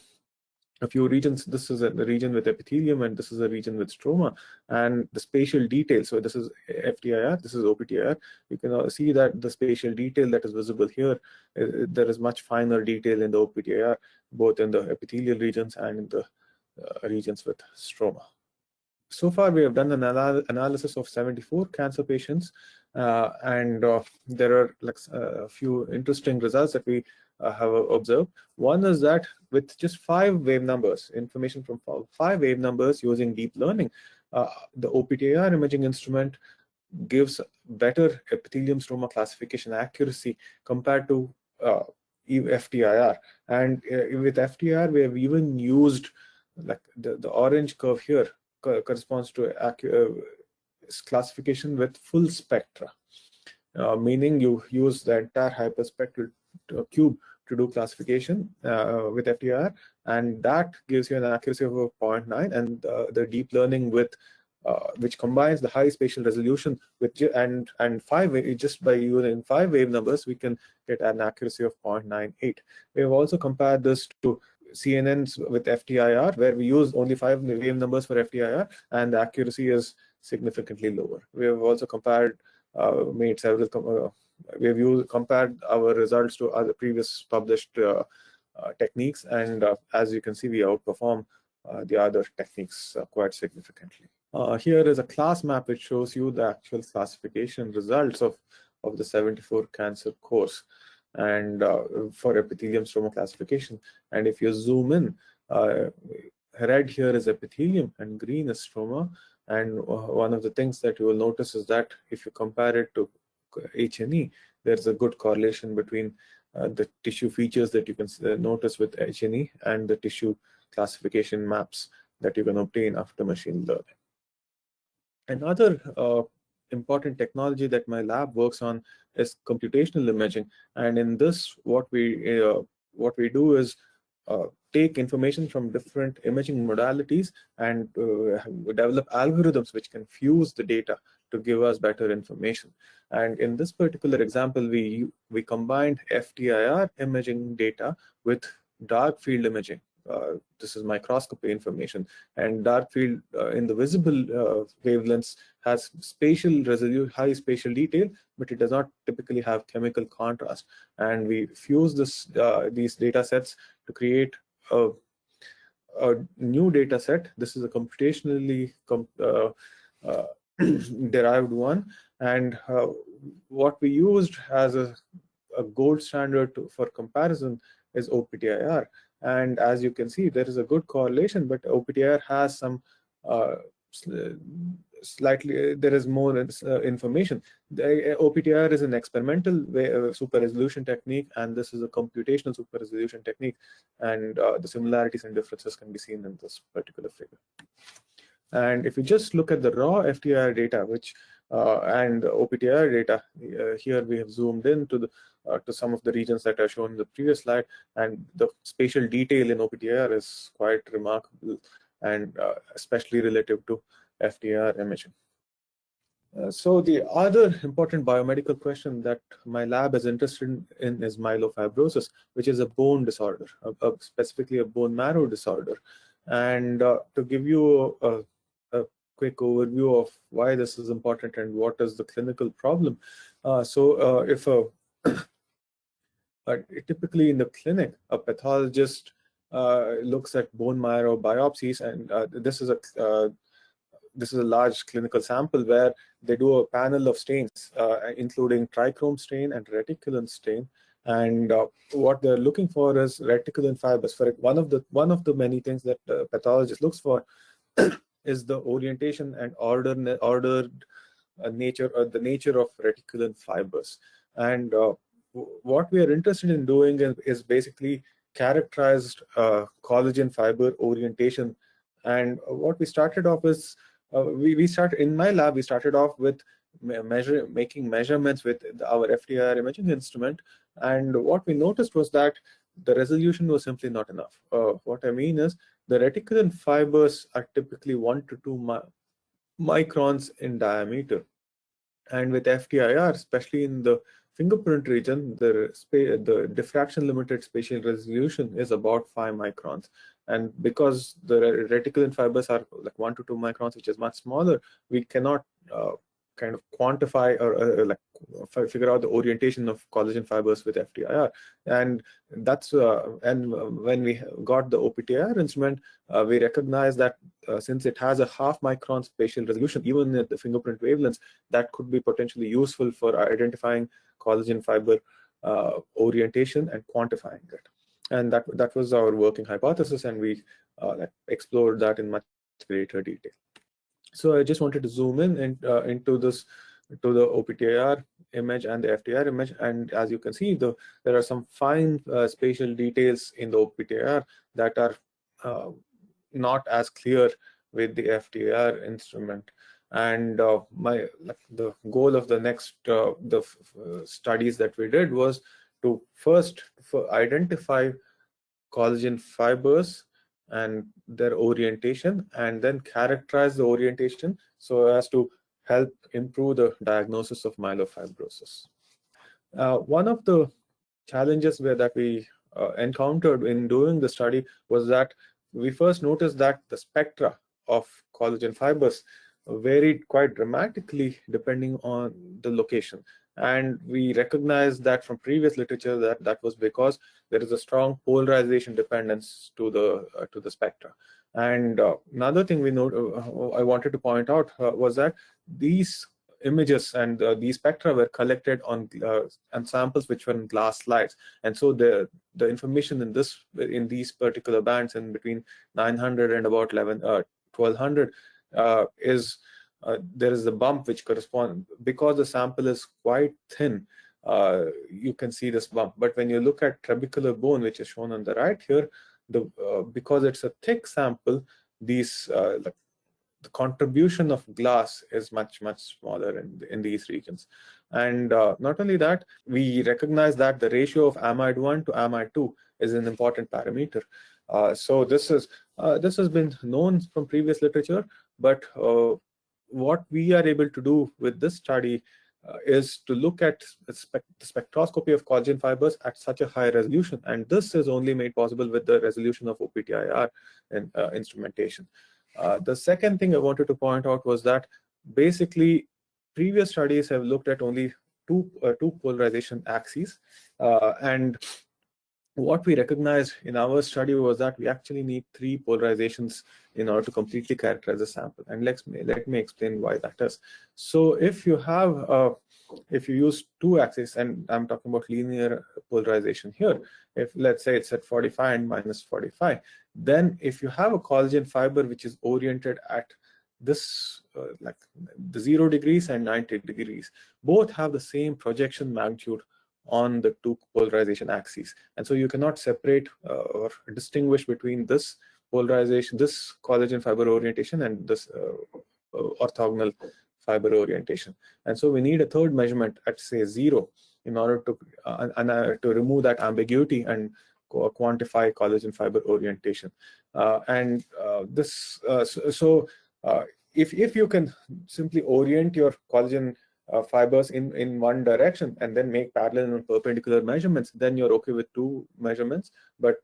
a few regions. This is a region with epithelium and this is a region with stroma, and the spatial detail. So this is FTIR, this is O-PTIR. You can see that the spatial detail that is visible here, there is much finer detail in the O-PTIR, both in the epithelial regions and in the regions with stroma. So far, we have done an analysis of 74 cancer patients, and there are like a few interesting results that we have observed. One is that with just 5 wave numbers, information from 5 wave numbers using deep learning, the O-PTIR imaging instrument gives better epithelium stroma classification accuracy compared to FTIR. And with FTIR, we have even used like the orange curve here corresponds to classification with full spectra, meaning you use the entire hyperspectral cube to do classification with FTIR, and that gives you an accuracy of 0.9, and the deep learning with which combines the high spatial resolution with and 5 just by using 5 wave numbers, we can get an accuracy of 0.98. We have also compared this to CNNs with FTIR, where we use only 5 wave numbers for FTIR, and the accuracy is significantly lower. We have also compared, made several, we have compared our results to other previous published techniques, and as you can see, we outperform the other techniques quite significantly. Here is a class map which shows you the actual classification results of the 74 cancer cores, and for epithelium stroma classification. And if you zoom in, red here is epithelium and green is stroma. And one of the things that you will notice is that if you compare it to H&E, there's a good correlation between the tissue features that you can notice with H&E and the tissue classification maps that you can obtain after machine learning. Another important technology that my lab works on is computational imaging, and in this, what we do is take information from different imaging modalities and develop algorithms which can fuse the data to give us better information. And in this particular example, we combined FTIR imaging data with dark field imaging. This is microscopy information, and dark field in the visible wavelengths has spatial resolution, high spatial detail, but it does not typically have chemical contrast. And we fuse these data sets to create a new data set. This is a computationally derived one, and what we used as a gold standard for comparison is O-PTIR. And as you can see, there is a good correlation, but O-PTIR has some slightly, there is more information. The O-PTIR is an experimental super resolution technique, and this is a computational super resolution technique. And the similarities and differences can be seen in this particular figure. And if you just look at the raw FTIR data, which and the O-PTIR data. Here we have zoomed in to some of the regions that are shown in the previous slide, and the spatial detail in O-PTIR is quite remarkable, and especially relative to FDR imaging. So the other important biomedical question that my lab is interested in is myelofibrosis, which is a bone disorder, specifically a bone marrow disorder. And to give you a quick overview of why this is important and what is the clinical problem. If typically in the clinic, a pathologist looks at bone marrow biopsies, and this is a large clinical sample where they do a panel of stains, including trichrome stain and reticulin stain. And what they're looking for is reticulin fibers. For one of the many things that the pathologist looks for is the orientation and ordered nature, or the nature of reticulin fibers. And what we are interested in doing is basically characterized collagen fiber orientation. And what we started off is, we started in my lab. We started off with making measurements with our FTIR imaging instrument, and what we noticed was that the resolution was simply not enough. What I mean is, the reticulin fibers are typically 1 to 2 microns in diameter, and with FTIR, especially in the fingerprint region, the diffraction limited spatial resolution is about 5 microns. And because the reticulin fibers are like 1 to 2 microns, which is much smaller, we cannot kind of quantify or figure out the orientation of collagen fibers with FTIR. And that's and when we got the O-PTIR instrument, we recognized that since it has a 0.5 micron spatial resolution, even at the fingerprint wavelengths, that could be potentially useful for identifying collagen fiber orientation and quantifying it. And that was our working hypothesis, and we explored that in much greater detail. So I just wanted to zoom in into the O-PTIR image and the FTIR image, and as you can see, there are some fine spatial details in the O-PTIR that are not as clear with the FTIR instrument. And the goal of the next studies that we did was to first identify collagen fibers and their orientation, and then characterize the orientation so as to help improve the diagnosis of myelofibrosis. One of the challenges that we encountered in doing the study was that we first noticed that the spectra of collagen fibers varied quite dramatically depending on the location. And we recognized that from previous literature that was because there is a strong polarization dependence to the spectra. And another thing I wanted to point out was that these images and these spectra were collected on samples which were in glass slides, and so the information in these particular bands in between 900 and about 1200 is there is a bump which corresponds, because the sample is quite thin. You can see this bump, but when you look at trabecular bone, which is shown on the right here, because it's a thick sample, the contribution of glass is much smaller in these regions. And not only that, we recognize that the ratio of amide 1 to amide 2 is an important parameter. So this has been known from previous literature, but what we are able to do with this study is to look at the spectroscopy of collagen fibers at such a high resolution, and this is only made possible with the resolution of O-PTIR instrumentation. The second thing I wanted to point out was that basically previous studies have looked at only two polarization axes, and what we recognized in our study was that we actually need 3 polarizations in order to completely characterize the sample. And let me explain why that is. So if you use 2 axes, and I'm talking about linear polarization here, if let's say it's at 45 and minus 45, then if you have a collagen fiber which is oriented at this like the 0 degrees and 90 degrees, both have the same projection magnitude on the 2 polarization axes, and so you cannot separate or distinguish between this polarization, this collagen fiber orientation, and this orthogonal fiber orientation. And so we need a third measurement at, say, 0 in order to remove that ambiguity and quantify collagen fiber orientation. If you can simply orient your collagen fibers in one direction and then make parallel and perpendicular measurements, then you're okay with 2 measurements. But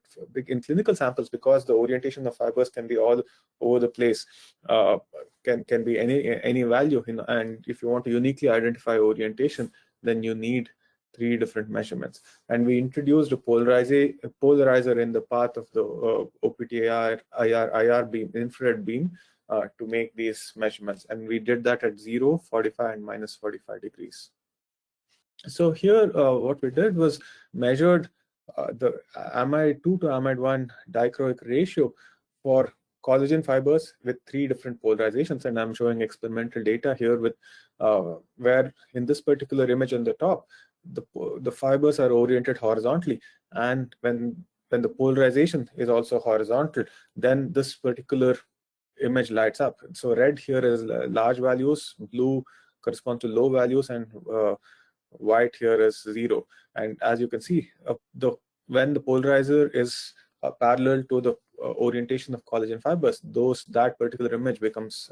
in clinical samples, because the orientation of fibers can be all over the place, can be any value, and if you want to uniquely identify orientation, then you need 3 different measurements. And we introduced a polarizer in the path of the O-PTIR IR beam, infrared beam, to make these measurements. And we did that at 0, 45, and minus 45 degrees. So here, what we did was measured the amide 2 to amide 1 dichroic ratio for collagen fibers with 3 different polarizations. And I'm showing experimental data here with where in this particular image on the top, the fibers are oriented horizontally, and when the polarization is also horizontal, then this particular image lights up. So red here is large values, blue corresponds to low values, and white here is 0. And as you can see, when the polarizer is parallel to the orientation of collagen fibers, that particular image becomes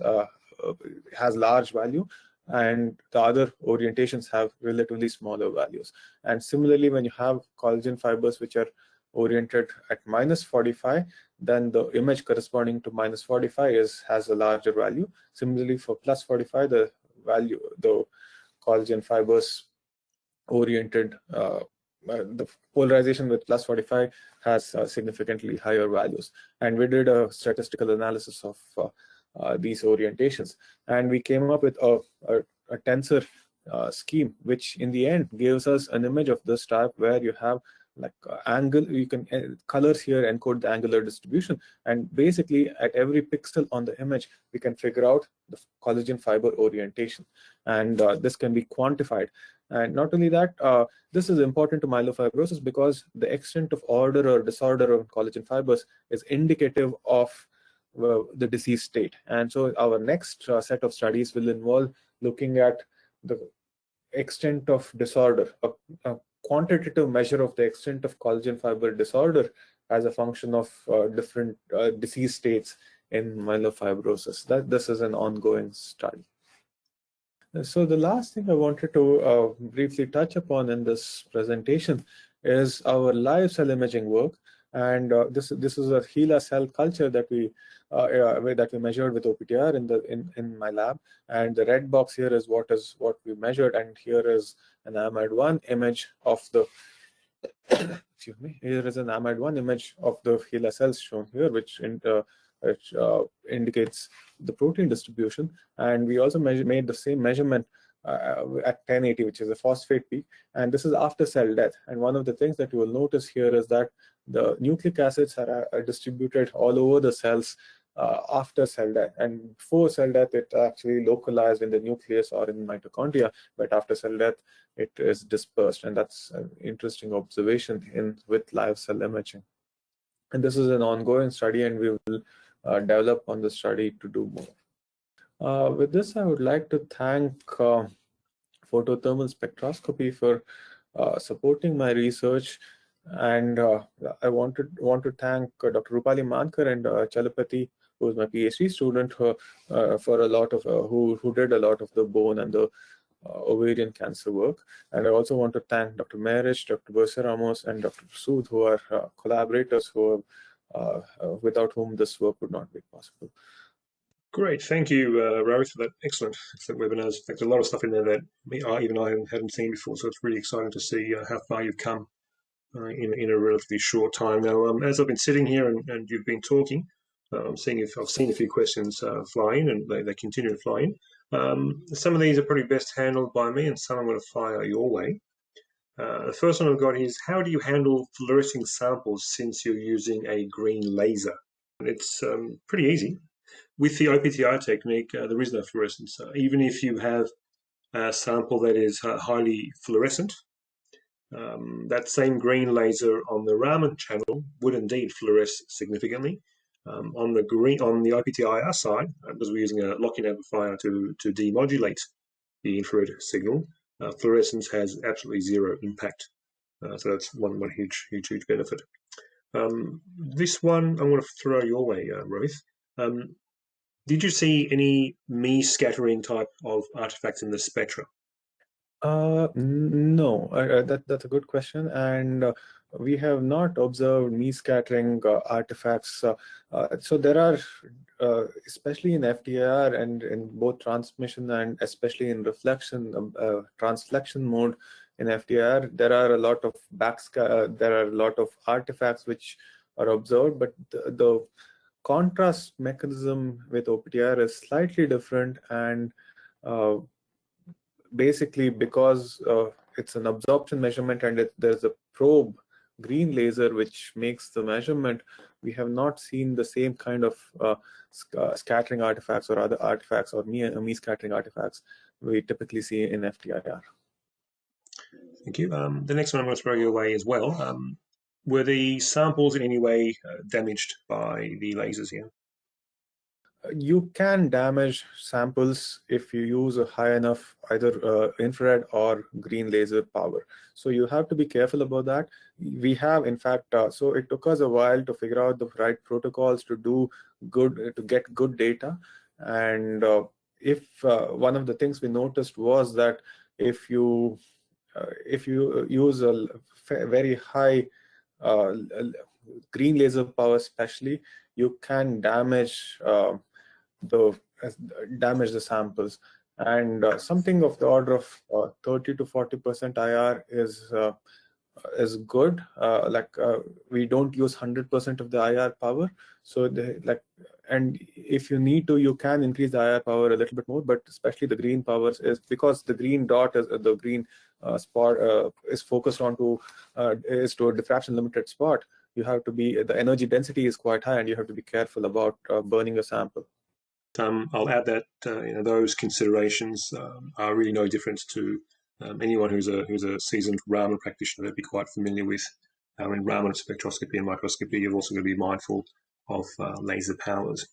has large value, and the other orientations have relatively smaller values. And similarly, when you have collagen fibers which are oriented at minus 45, then the image corresponding to minus 45 has a larger value. Similarly, for plus 45, the collagen fibers oriented, the polarization with plus 45 has significantly higher values. And we did a statistical analysis of these orientations, and we came up with a tensor scheme, which in the end gives us an image of this type, where you have like angle, you can colors here encode the angular distribution, and basically at every pixel on the image we can figure out the collagen fiber orientation, and this can be quantified. And not only that, this is important to myelofibrosis because the extent of order or disorder of collagen fibers is indicative of the disease state. And so our next set of studies will involve looking at the extent of disorder, a quantitative measure of the extent of collagen fiber disorder as a function of different disease states in myelofibrosis. This is an ongoing study. So the last thing I wanted to briefly touch upon in this presentation is our live cell imaging work. And this is a HeLa cell culture that we measured with O-PTIR in my lab. And the red box here is what we measured, and here is an amide 1 image of the excuse me. Here is an amide 1 image of the HeLa cells shown here, which indicates the protein distribution. And we also made the same measurement at 1080, which is a phosphate peak, and this is after cell death. And one of the things that you will notice here is that the nucleic acids are distributed all over the cells after cell death, and before cell death it actually localized in the nucleus or in mitochondria, but after cell death it is dispersed. And that's an interesting observation with live cell imaging. And this is an ongoing study, and we will develop on the study to do more. With this, I would like to thank photothermal spectroscopy for supporting my research, and I want to thank Dr. Rupali Mankar and Chalapati, who is my PhD student, for a lot of who did a lot of the bone and the ovarian cancer work. And I also want to thank Dr. Marish, Dr. Bersa Ramos, and Dr. Sood, who are collaborators without whom this work would not be possible. Great, thank you, Rohith, for that excellent webinars. There's a lot of stuff in there that even I hadn't seen before, so it's really exciting to see how far you've come in a relatively short time. Now, as I've been sitting here and you've been talking, I've seen a few questions fly in, and they continue to fly in. Some of these are probably best handled by me, and some I'm going to fire your way. The first one I've got is, how do you handle fluorescing samples since you're using a green laser? And it's pretty easy. With the O-PTIR technique, there is no fluorescence. Even if you have a sample that is highly fluorescent, that same green laser on the Raman channel would indeed fluoresce significantly. On the O-PTIR side, because we're using a lock-in amplifier to demodulate the infrared signal, fluorescence has absolutely zero impact. So that's one huge benefit. This one I want to throw your way, Rohith. Did you see any me-scattering type of artifacts in the spectra? No, that's a good question, and we have not observed me-scattering artifacts. So there are, especially in FTIR and in both transmission and especially in reflection, transflection mode in FTIR, there are a lot of there are a lot of artifacts which are observed, but the contrast mechanism with O-PTIR is slightly different, and basically because it's an absorption measurement and there's a probe green laser which makes the measurement, we have not seen the same kind of scattering artifacts or other artifacts or me scattering artifacts we typically see in FTIR. Thank you. The next one I'm going to throw your way as well. Were the samples in any way damaged by the lasers here? You can damage samples if you use a high enough either infrared or green laser power. So you have to be careful about that. We have, in fact, so it took us a while to figure out the right protocols to get good data. And if one of the things we noticed was that if you use a very high green laser power, especially, you can damage the samples, and something of the order of 30 to 40% IR is good. We don't use 100% of the IR power, so and if you need to, you can increase the IR power a little bit more, but especially the green powers is because the green dot is the green spot is focused onto is to a diffraction limited spot. You have to be, the energy density is quite high, and you have to be careful about burning a sample. I'll add that those considerations are really no different to anyone who's a seasoned Raman practitioner. They'd be quite familiar with. In Raman spectroscopy and microscopy, you've also got to be mindful of laser powers.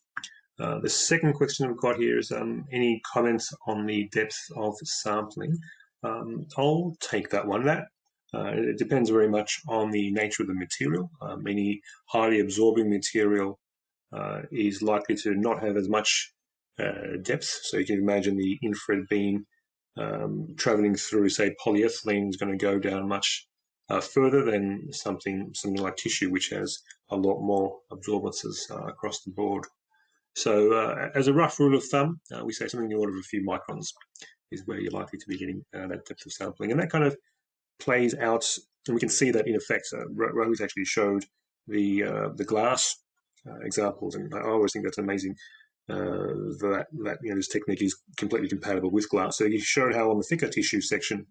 The second question we've got here is any comments on the depth of sampling? I'll take that one. It depends very much on the nature of the material. Any highly absorbing material is likely to not have as much depth. So you can imagine the infrared beam traveling through, say, polyethylene is going to go down much further than something like tissue, which has a lot more absorbances across the board. So as a rough rule of thumb, we say something in the order of a few microns is where you're likely to be getting that depth of sampling. And that kind of plays out, and we can see that in effect. Rohith actually showed the glass examples, and I always think that's amazing that this technique is completely compatible with glass. So he showed how on the thicker tissue section,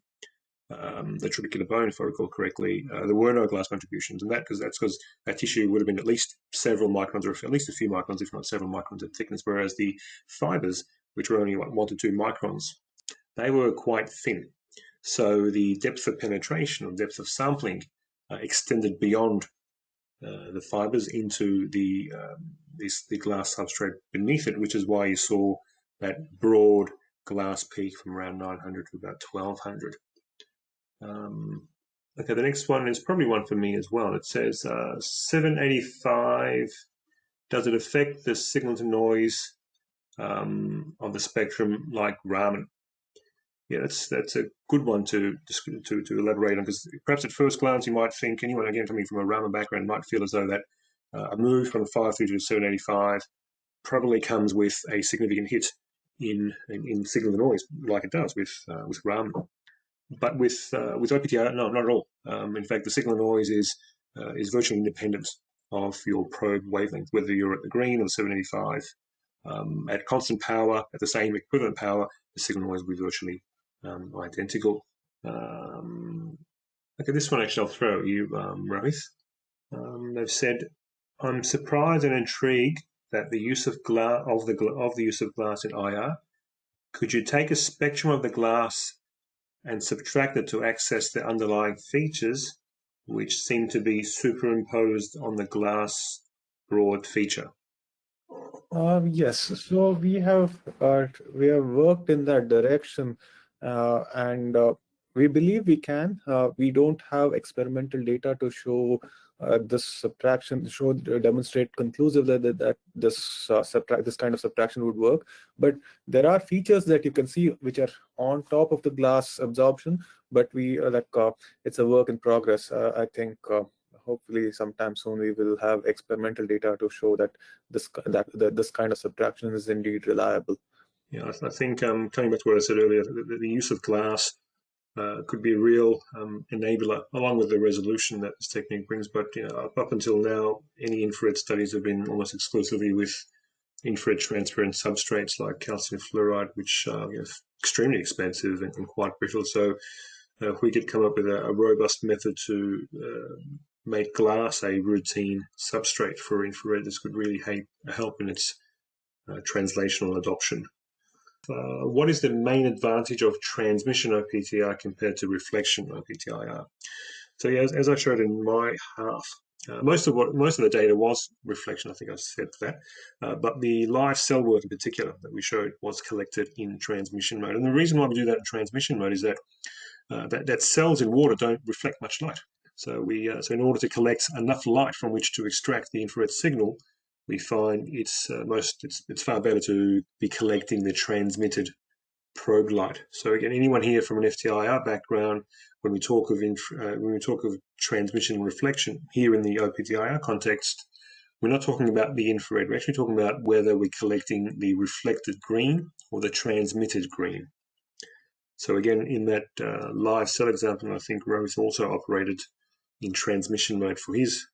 the trabecular bone, if I recall correctly, there were no glass contributions, and that's because that tissue would have been at least several microns, or at least a few microns, if not several microns of thickness, whereas the fibers, which were only 1 to 2 microns, they were quite thin. So the depth of penetration or depth of sampling extended beyond the fibers into the glass substrate beneath it, which is why you saw that broad glass peak from around 900 to about 1200. Okay, the next one is probably one for me as well. It says 785, does it affect the signal to noise of the spectrum like Raman? Yeah, that's a good one to elaborate on, because perhaps at first glance you might think, anyone again coming from a Raman background might feel as though that a move from 530 to 785 probably comes with a significant hit in signal to noise, like it does with Raman. But with O-PTIR, no, not at all. In fact, the signal to noise is virtually independent of your probe wavelength, whether you're at the green or the 785. At constant power, at the same equivalent power, the signal noise will be virtually identical. Okay, this one actually I'll throw at you, Rohith. They've said, I'm surprised and intrigued that the use of glass in IR. Could you take a spectrum of the glass and subtract it to access the underlying features, which seem to be superimposed on the glass broad feature? Yes, so we have worked in that direction, and we believe we can. We don't have experimental data to show this subtraction, demonstrate conclusively that this kind of subtraction would work. But there are features that you can see which are on top of the glass absorption. But we it's a work in progress. I think. Hopefully sometime soon we will have experimental data to show that this kind of subtraction is indeed reliable. Yeah, I think coming back to what I said earlier, the use of glass could be a real enabler, along with the resolution that this technique brings. But up until now, any infrared studies have been almost exclusively with infrared transparent substrates like calcium fluoride, which are extremely expensive and quite brittle. So if we could come up with a robust method to make glass a routine substrate for infrared, this could really help in its translational adoption. What is the main advantage of transmission O-PTIR compared to reflection O-PTIR? So yeah, as I showed in my half, most of the data was reflection. I think I said that, but the live cell work in particular that we showed was collected in transmission mode. And the reason why we do that in transmission mode is that that cells in water don't reflect much light. So so in order to collect enough light from which to extract the infrared signal, we find it's far better to be collecting the transmitted probe light. So again, anyone here from an FTIR background, when we talk of transmission and reflection here in the O-PTIR context, we're not talking about the infrared. We're actually talking about whether we're collecting the reflected green or the transmitted green. So again, in that live cell example, I think Rohith also operated in transmission mode for his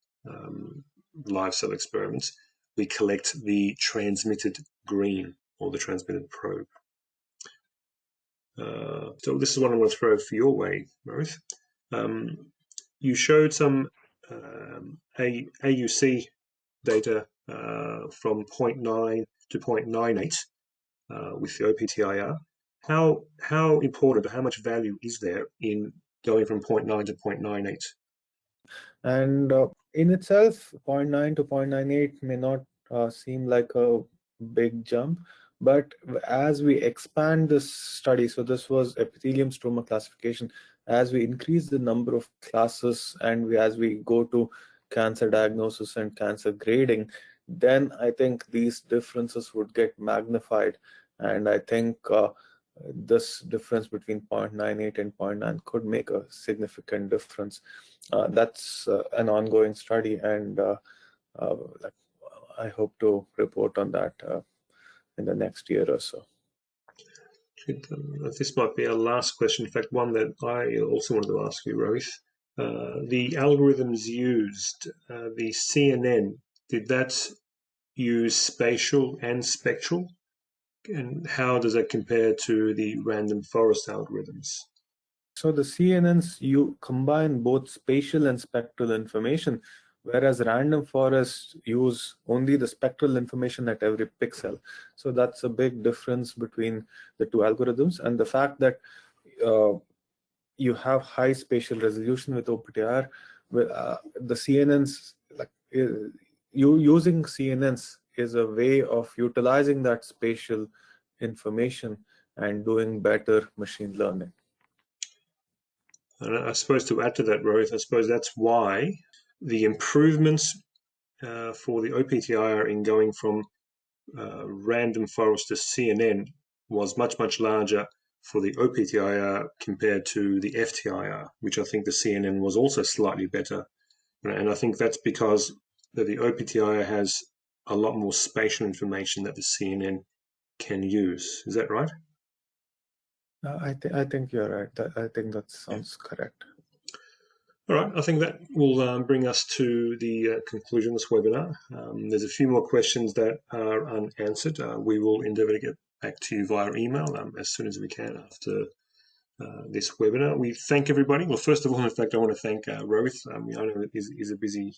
live cell experiments. We collect the transmitted green or the transmitted probe. So this is what I'm going to throw for your way, Rohith. You showed some AUC data from 0.9 to 0.98 with the O-PTIR. How important, how much value is there in going from 0.9 to 0.98? And in itself, 0.9 to 0.98 may not seem like a big jump, but as we expand this study, so this was epithelium stroma classification, as we increase the number of classes and as we go to cancer diagnosis and cancer grading, then I think these differences would get magnified. And I think this difference between 0.98 and 0.9 could make a significant difference. That's an ongoing study, and I hope to report on that in the next year or so. This might be our last question. In fact, one that I also wanted to ask you, Rohith. The algorithms used, the CNN, did that use spatial and spectral? And how does that compare to the random forest algorithms? So the CNNs, you combine both spatial and spectral information, whereas random forests use only the spectral information at every pixel. So that's a big difference between the two algorithms. And the fact that you have high spatial resolution with O-PTIR, the CNNs, using CNNs is a way of utilizing that spatial information and doing better machine learning. And I suppose to add to that, Rohith, I suppose that's why the improvements for the O-PTIR in going from random forest to CNN was much, much larger for the O-PTIR compared to the FTIR, which I think the CNN was also slightly better. And I think that's because the O-PTIR has a lot more spatial information that the CNN can use. Is that right? I think you're right. I think that sounds correct. All right, I think that will bring us to the conclusion of this webinar. There's a few more questions that are unanswered. We will endeavour to get back to you via email as soon as we can after this webinar. We thank everybody. Well, first of all, in fact, I want to thank Rohith. I know that he's a busy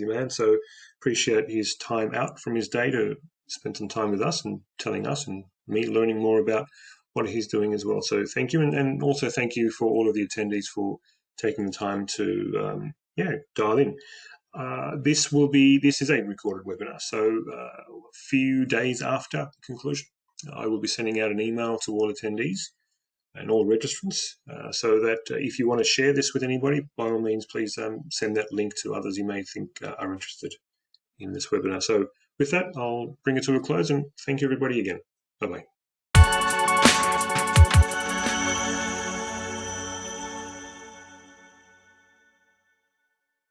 man, so appreciate his time out from his day to spend some time with us and telling us and me learning more about what he's doing as well. So thank you, and also thank you for all of the attendees for taking the time to dial in. This is a recorded webinar, so a few days after conclusion, I will be sending out an email to all attendees and all registrants, so that if you want to share this with anybody, by all means, please send that link to others you may think are interested in this webinar. So with that, I'll bring it to a close and thank you everybody again. Bye-bye.